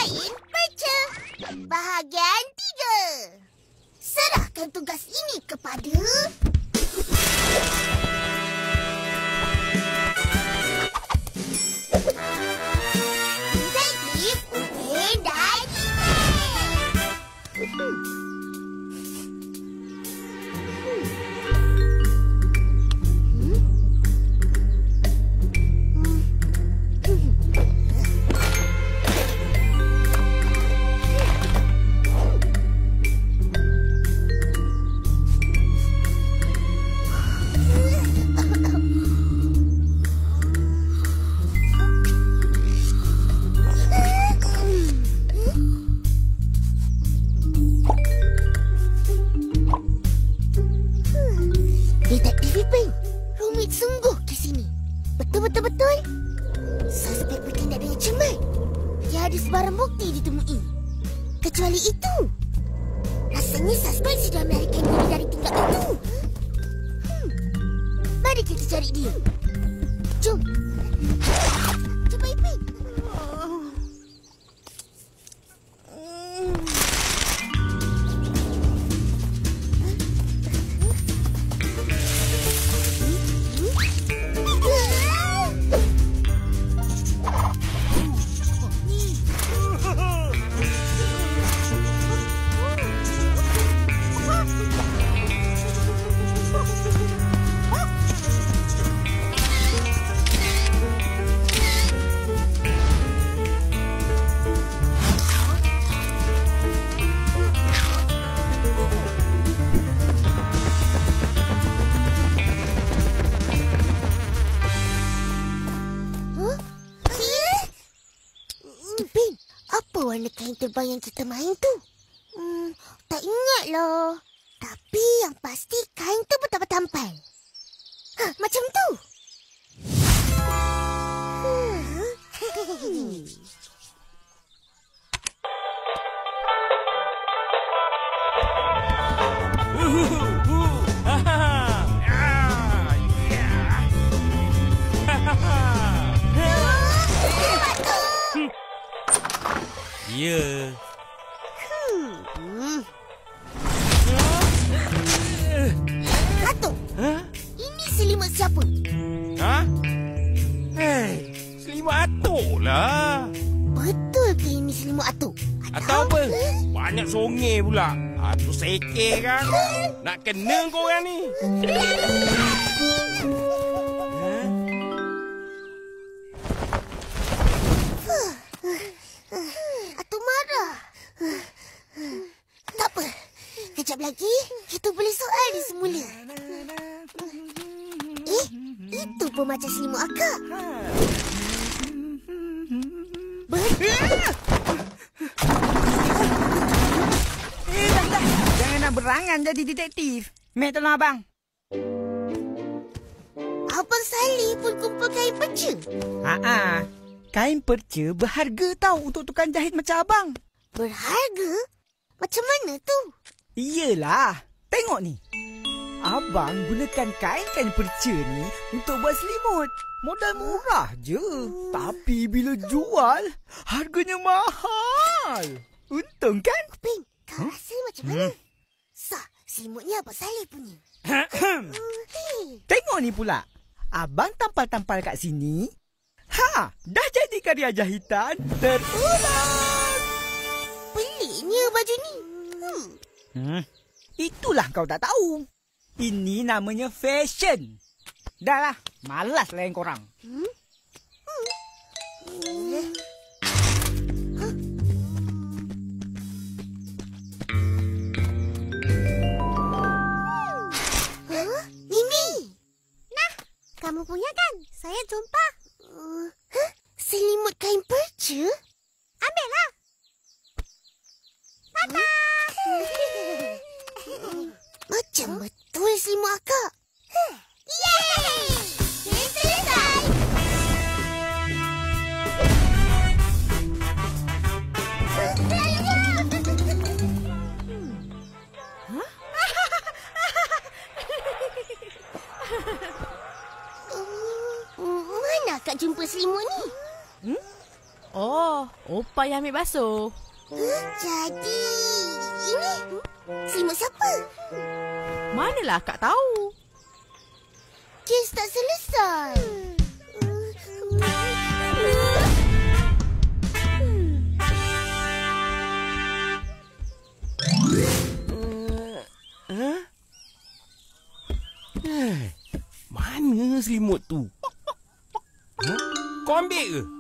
Kain perca. Bahagian 3. Serahkan tugas ini kepada... Detektif Upin dan Ipin. Betul-betul. Suspek bertindak dengan cermat. Tiada sebarang bukti ditemui. Kecuali itu. Rasanya suspek sudah melarikan diri dari tingkap itu. Mari kita cari dia. Jom. Cuba Ipin. Warna kain terbang yang kita main tu? Tak ingat loh. Tapi yang pasti kain tu bertampal-tampal. Macam tu. Ya. Datuk. Ini selimut siapa? Selimut Atuk lah. Betul ke ini selimut Atuk? Atau apa? Banyak songeh pula. Atuk sekeh kan? Nak kena korang ni. Tak apa. Kejap lagi, kita boleh soal dia semula. Itu pun macam selimut akak. Tak. Jangan nak berangan jadi detektif. Mek tolong abang. Abang Salih pun kumpul kain perca. Kain perca berharga tahu untuk tukang jahit macam abang. Berharga? Macam mana tu? Iyalah. Tengok ni. Abang gunakan kain-kain perca ni untuk buat selimut. Modal murah je. Tapi bila jual, harganya mahal. Untung kan? Upin, kau rasa macam mana? Sah, selimutnya Abang Salih punya. Tengok ni pula. Abang tampal-tampal kat sini. Dah jadi karya jahitan terulang. Peliknya baju ni. Itulah kau tak tahu. Ini namanya fashion. Dah lah, malas layan korang. Ini. Nah, kamu punya kan? Saya jumpa. Selimut kain perca? Ambillah. Tata. Macam betul selimut akak. Yeay! Selesai! dah. Opa yang ambil basuh. Jadi, ini selimut siapa? Manalah Kak tahu. Kes tak selesai. Mana selimut tu? Kau ambil ke?